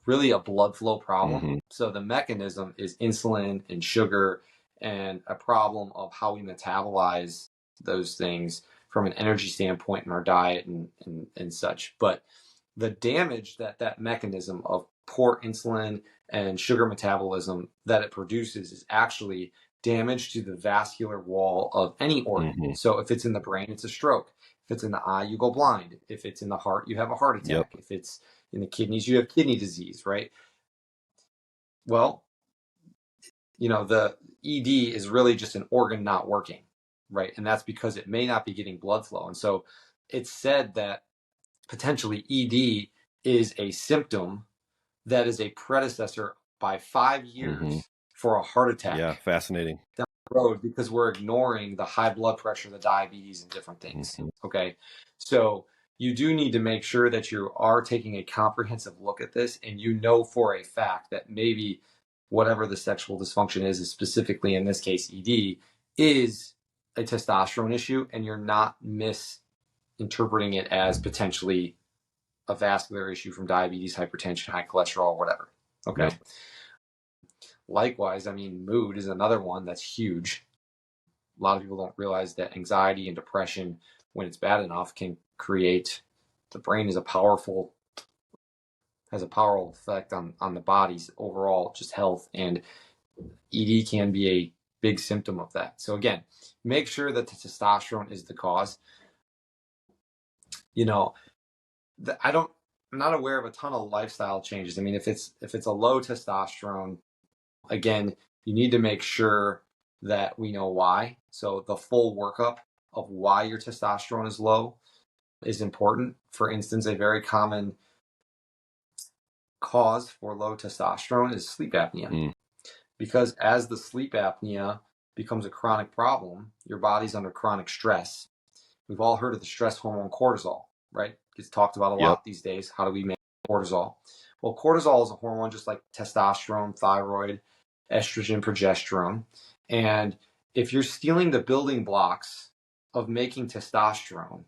really a blood flow problem. Mm-hmm. So the mechanism is insulin and sugar, and a problem of how we metabolize those things from an energy standpoint in our diet and such. But the damage that that mechanism of poor insulin and sugar metabolism that it produces is actually damage to the vascular wall of any organ. Mm-hmm. So if it's in the brain, it's a stroke. If it's in the eye, you go blind. If it's in the heart, you have a heart Yep. attack. If it's in the kidneys, you have kidney disease, right? Well, the ED is really just an organ not working, right? And that's because it may not be getting blood flow. And so it's said that potentially ED is a symptom that is a predecessor by 5 years for a heart Yeah. attack Fascinating. down the road, because we're ignoring the high blood pressure, the diabetes, and different things. Okay. So you do need to make sure that you are taking a comprehensive look at this, and for a fact that maybe whatever the sexual dysfunction is specifically in this case, ED, is a testosterone issue, and you're not misinterpreting it as potentially a vascular issue from diabetes, hypertension, high cholesterol, whatever. Okay. Yep. Likewise, I mean, mood is another one that's huge. A lot of people don't realize that anxiety and depression, when it's bad enough, can create, the brain is has a powerful effect on the body's overall just health, and ED can be a big symptom of that. So again, make sure that the testosterone is the cause. I'm not aware of a ton of lifestyle changes. I mean, if it's a low testosterone, again, you need to make sure that we know why. So the full workup of why your testosterone is low is important. For instance, a very common cause for low testosterone is sleep apnea. Because as the sleep apnea becomes a chronic problem, your body's under chronic stress. We've all heard of the stress hormone cortisol, right? It's talked about a lot these days. How do we make cortisol? Well, cortisol is a hormone just like testosterone, thyroid, estrogen, progesterone. And if you're stealing the building blocks of making testosterone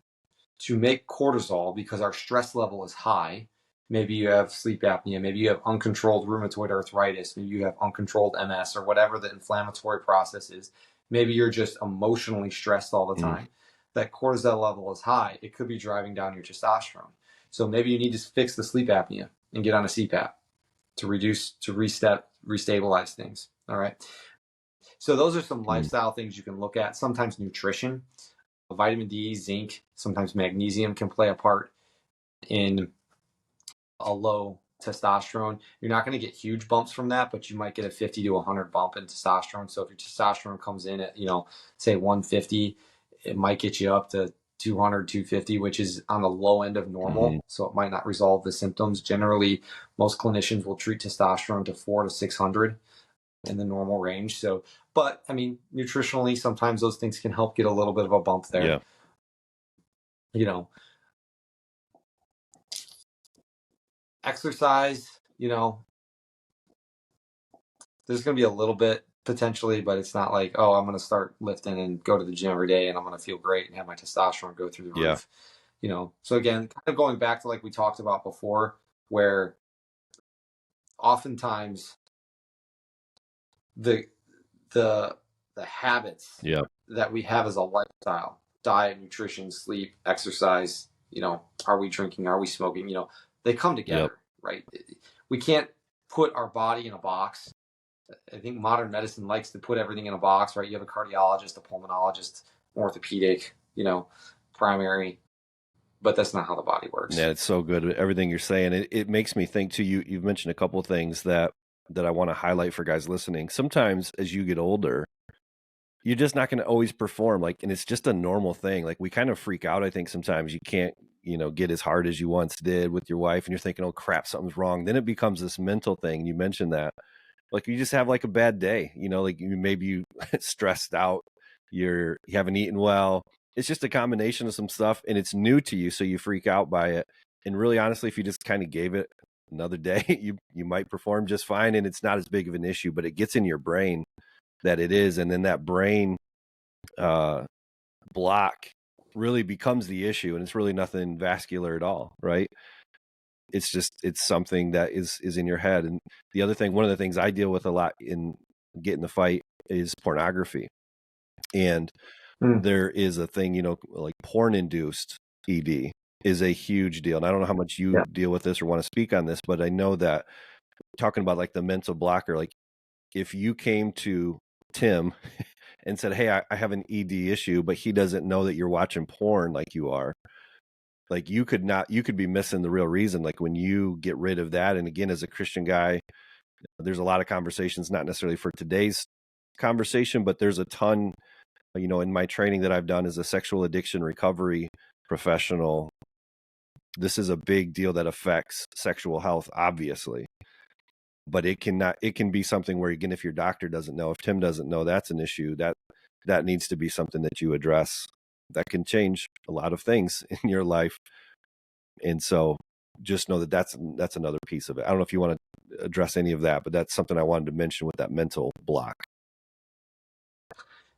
to make cortisol because our stress level is high, maybe you have sleep apnea, maybe you have uncontrolled rheumatoid arthritis, maybe you have uncontrolled MS or whatever the inflammatory process is, maybe you're just emotionally stressed all the time, that cortisol level is high, it could be driving down your testosterone. So maybe you need to fix the sleep apnea and get on a CPAP to restabilize things. All right. So those are some lifestyle things you can look at. Sometimes nutrition, vitamin D, zinc, sometimes magnesium can play a part in a low testosterone. You're not going to get huge bumps from that, but you might get a 50 to 100 bump in testosterone. So if your testosterone comes in at, say 150, it might get you up to 200, 250, which is on the low end of normal. So it might not resolve the symptoms. Generally, most clinicians will treat testosterone to 400 to 600 in the normal range. So, but I mean, nutritionally, sometimes those things can help get a little bit of a bump there. Yeah. exercise, there's going to be a little bit potentially, but it's not like, oh, I'm going to start lifting and go to the gym every day and I'm going to feel great and have my testosterone go through the Yeah. roof. So again, kind of going back to like we talked about before, where oftentimes the the habits Yeah. that we have as a lifestyle, diet, nutrition, sleep, exercise, are we drinking, are we smoking, they come together, right? We can't put our body in a box. I think modern medicine likes to put everything in a box, right? You have a cardiologist, a pulmonologist, orthopedic, primary, but that's not how the body works. Yeah, it's so good. Everything you're saying, it makes me think too. You've mentioned a couple of things that I want to highlight for guys listening. Sometimes as you get older, you're just not going to always perform and it's just a normal thing. Like we kind of freak out. I think sometimes you can't, get as hard as you once did with your wife and you're thinking, oh crap, something's wrong. Then it becomes this mental thing. You mentioned that. Like you just have like a bad day, maybe you stressed out, you haven't eaten well. It's just a combination of some stuff and it's new to you. So you freak out by it. And really, honestly, if you just kind of gave it another day, you might perform just fine. And it's not as big of an issue, but it gets in your brain that it is. And then that brain block really becomes the issue. And it's really nothing vascular at all, right? It's something that is in your head. And the other thing, one of the things I deal with a lot in getting the fight is pornography. And there is a thing, like porn induced ED is a huge deal. And I don't know how much you deal with this or want to speak on this, but I know that talking about like the mental blocker, like if you came to Tim and said, hey, I have an ED issue, but he doesn't know that you're watching porn like you are, like you could be missing the real reason. Like when you get rid of that, and again, as a Christian guy, there's a lot of conversations, not necessarily for today's conversation, but there's a ton, in my training that I've done as a sexual addiction recovery professional. This is a big deal that affects sexual health, obviously, but it can be something where, again, if your doctor doesn't know, if Tim doesn't know, that's an issue that needs to be something that you address. That can change a lot of things in your life. And so just know that that's another piece of it. I don't know if you want to address any of that, but that's something I wanted to mention with that mental block.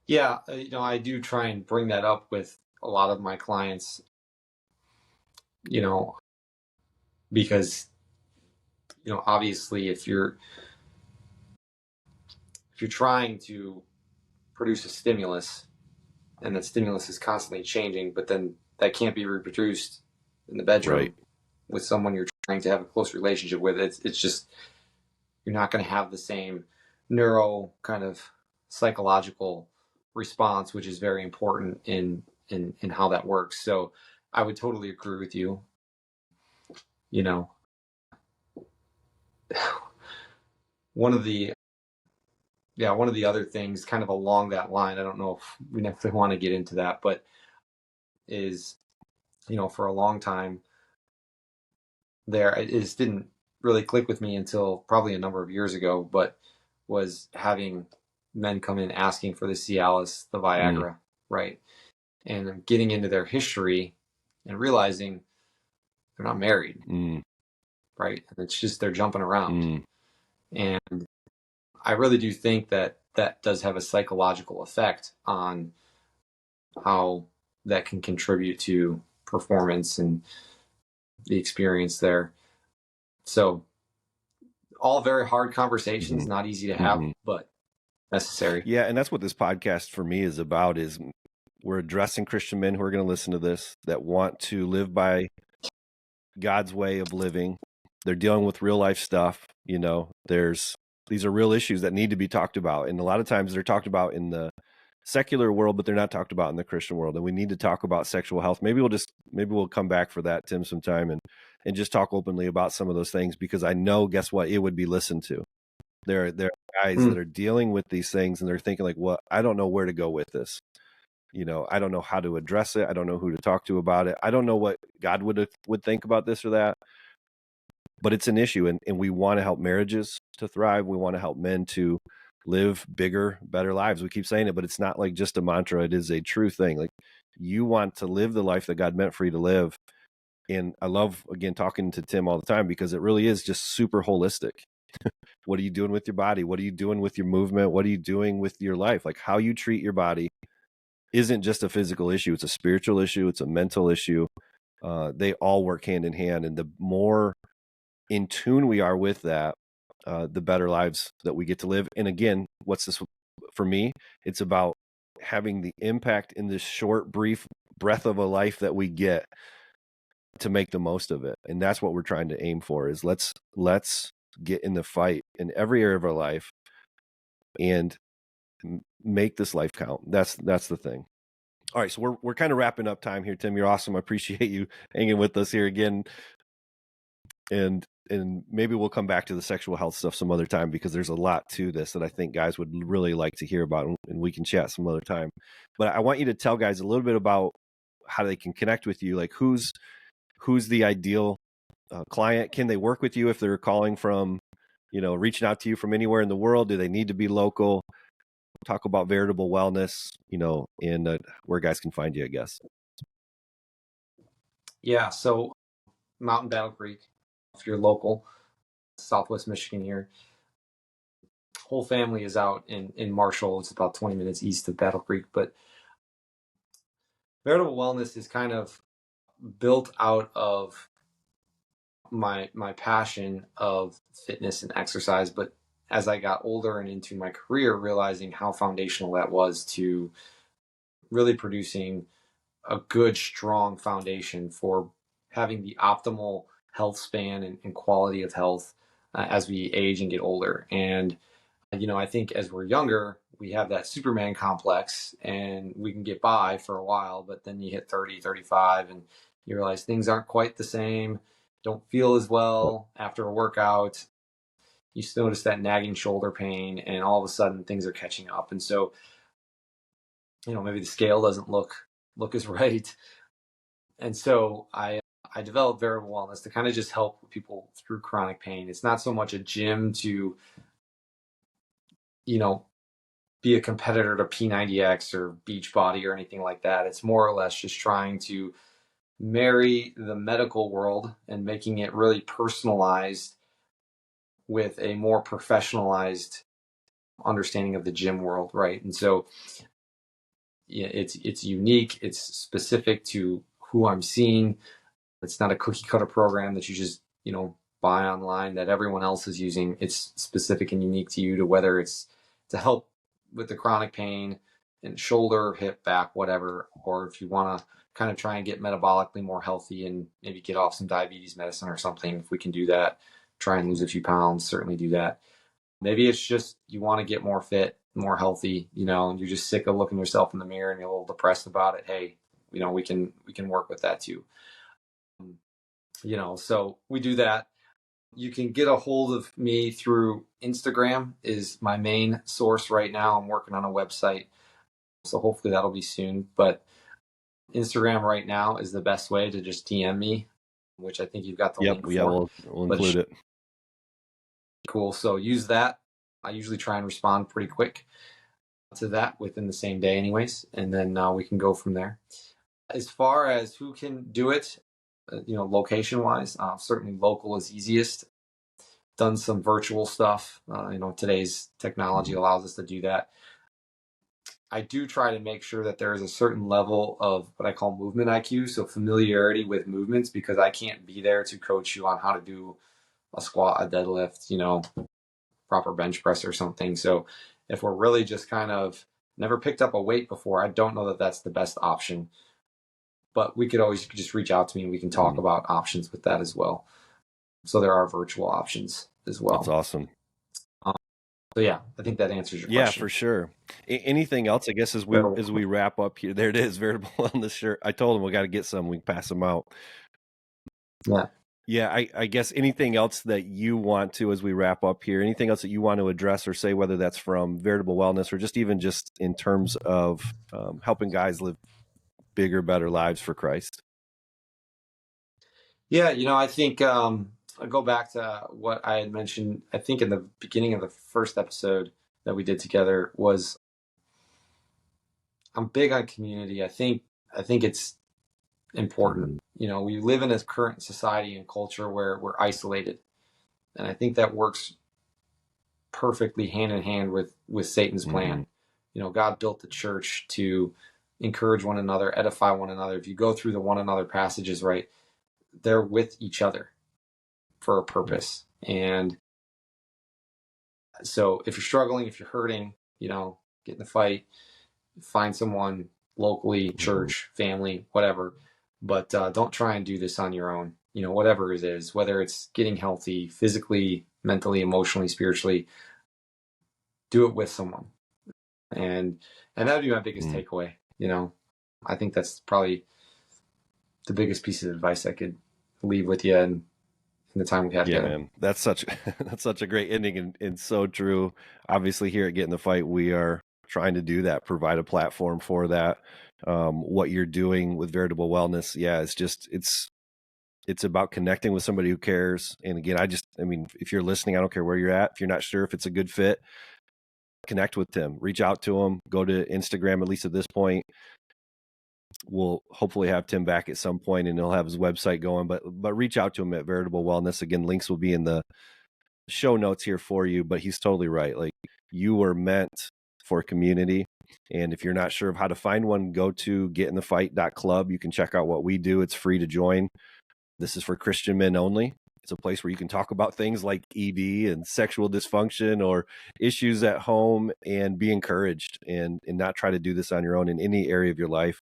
Yeah, I do try and bring that up with a lot of my clients, because, obviously if you're trying to produce a stimulus and that stimulus is constantly changing, but then that can't be reproduced in the bedroom with someone you're trying to have a close relationship with, it's just, you're not going to have the same neuro kind of psychological response, which is very important in how that works. So I would totally agree with you. One of the other things kind of along that line, I don't know if we necessarily want to get into that, but is, for a long time there, it just didn't really click with me until probably a number of years ago, but was having men come in asking for the Cialis, the Viagra, right? And getting into their history and realizing they're not married, right? And it's just, they're jumping around. And I really do think that does have a psychological effect on how that can contribute to performance and the experience there. So all very hard conversations, not easy to have, but necessary. Yeah. And that's what this podcast for me is about, is we're addressing Christian men who are going to listen to this that want to live by God's way of living. They're dealing with real life stuff. These are real issues that need to be talked about. And a lot of times they're talked about in the secular world, but they're not talked about in the Christian world. And we need to talk about sexual health. Maybe we'll come back for that, Tim, sometime and just talk openly about some of those things, because I know, guess what? It would be listened to. There are guys that are dealing with these things and they're thinking like, well, I don't know where to go with this. I don't know how to address it. I don't know who to talk to about it. I don't know what God would think about this or that. But it's an issue, and we want to help marriages to thrive. We want to help men to live bigger, better lives. We keep saying it, but it's not like just a mantra. It is a true thing. Like, you want to live the life that God meant for you to live. And I love, again, talking to Tim all the time because it really is just super holistic. What are you doing with your body? What are you doing with your movement? What are you doing with your life? Like, how you treat your body isn't just a physical issue. It's a spiritual issue. It's a mental issue. They all work hand in hand. And the more in tune we are with that, the better lives that we get to live. And again, what's this for me? It's about having the impact in this short, brief breath of a life that we get to make the most of it. And that's what we're trying to aim for, is let's get in the fight in every area of our life and make this life count. That's the thing. All right, so we're kind of wrapping up time here, Tim. You're awesome. I appreciate you hanging with us here again. And maybe we'll come back to the sexual health stuff some other time, because there's a lot to this that I think guys would really like to hear about, and we can chat some other time. But I want you to tell guys a little bit about how they can connect with you. Like, who's the ideal client? Can they work with you if they're calling from, reaching out to you from anywhere in the world? Do they need to be local? Talk about Veritable Wellness, and where guys can find you, I guess. Yeah, so Mountain Battle Creek, if you're local, Southwest Michigan here. Whole family is out in Marshall. It's about 20 minutes east of Battle Creek. But Veritable Wellness is kind of built out of my passion of fitness and exercise. But as I got older and into my career, realizing how foundational that was to really producing a good, strong foundation for having the optimal health span and quality of health as we age and get older. And, I think as we're younger, we have that Superman complex and we can get by for a while, but then you hit 30, 35 and you realize things aren't quite the same, don't feel as well after a workout. You still notice that nagging shoulder pain, and all of a sudden things are catching up. And so, maybe the scale doesn't look as right. And so I developed Veritable Wellness to kind of just help people through chronic pain. It's not so much a gym to, be a competitor to P90X or Beachbody or anything like that. It's more or less just trying to marry the medical world and making it really personalized with a more professionalized understanding of the gym world, right? And so yeah, it's unique, it's specific to who I'm seeing. It's not a cookie cutter program that you just, buy online that everyone else is using. It's specific and unique to you, to whether it's to help with the chronic pain in shoulder, hip, back, whatever, or if you want to kind of try and get metabolically more healthy and maybe get off some diabetes medicine or something. If we can do that, try and lose a few pounds, certainly do that. Maybe it's just you want to get more fit, more healthy, and you're just sick of looking yourself in the mirror and you're a little depressed about it. Hey, we can work with that too. So we do that. You can get a hold of me through Instagram, is my main source right now. I'm working on a website, so hopefully that'll be soon. But Instagram right now is the best way to just DM me, which I think you've got the link for. Yeah, we'll include it. Cool. So use that. I usually try and respond pretty quick to that within the same day anyways, and then we can go from there. As far as who can do it, location wise, certainly local is easiest. Done some virtual stuff. Today's technology allows us to do that. I do try to make sure that there is a certain level of what I call movement IQ, so familiarity with movements, because I can't be there to coach you on how to do a squat, a deadlift, proper bench press or something. So if we're really just kind of never picked up a weight before, I don't know that that's the best option. But you could just reach out to me and we can talk about options with that as well. So there are virtual options as well. That's awesome. So yeah, I think that answers your question. Yeah, for sure. Anything else, I guess, as we wrap up here? There it is, Veritable Wellness shirt. I told him we got to get some. We can pass them out. Yeah. Yeah, I guess anything else that you want to, as we wrap up here, anything else that you want to address or say, whether that's from Veritable Wellness or just even just in terms of helping guys live bigger, better lives for Christ? Yeah, I think I'll go back to what I had mentioned, I think in the beginning of the first episode that we did together, was I'm big on community. I think it's important we live in a current society and culture where we're isolated. And I think that works perfectly hand in hand with Satan's plan. God built the church to encourage one another, edify one another. If you go through the one another passages, right, they're with each other for a purpose. And so if you're struggling, if you're hurting, get in the fight, find someone locally, church, family, whatever, but don't try and do this on your own. Whatever it is, whether it's getting healthy physically, mentally, emotionally, spiritually, do it with someone. And that would be my biggest takeaway. I think that's probably the biggest piece of advice I could leave with you in the time we've had together. Man, that's such a great ending and so true. Obviously, here at Get in the Fight, we are trying to do that, provide a platform for that. What you're doing with Veritable Wellness, it's about connecting with somebody who cares. And again, if you're listening, I don't care where you're at. If you're not sure if it's a good fit, connect with Tim, reach out to him, go to Instagram, at least at this point. We'll hopefully have Tim back at some point and he'll have his website going, but reach out to him at Veritable Wellness. Again, links will be in the show notes here for you, but he's totally right. Like, you were meant for community. And if you're not sure of how to find one, go to getinthefight.club. You can check out what we do. It's free to join. This is for Christian men only. It's a place where you can talk about things like ED and sexual dysfunction or issues at home and be encouraged and not try to do this on your own in any area of your life.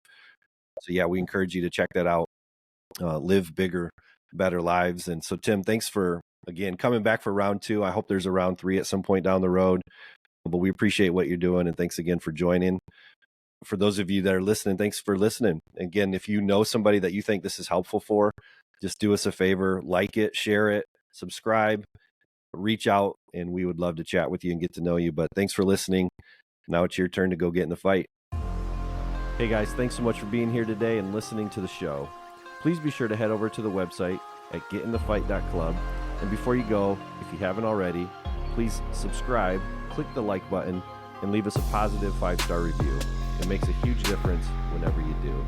So yeah, we encourage you to check that out. Live bigger, better lives. And so Tim, thanks for, again, coming back for round 2. I hope there's a round 3 at some point down the road, but we appreciate what you're doing. And thanks again for joining. For those of you that are listening, thanks for listening. Again, if you know somebody that you think this is helpful for, just do us a favor, like it, share it, subscribe, reach out, and we would love to chat with you and get to know you. But thanks for listening. Now it's your turn to go get in the fight. Hey guys, thanks so much for being here today and listening to the show. Please be sure to head over to the website at getinthefight.club. And before you go, if you haven't already, please subscribe, click the like button, and leave us a positive 5-star review. It makes a huge difference whenever you do.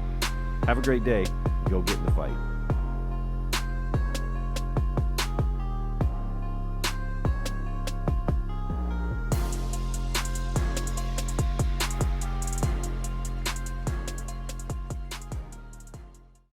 Have a great day. Go get in the fight.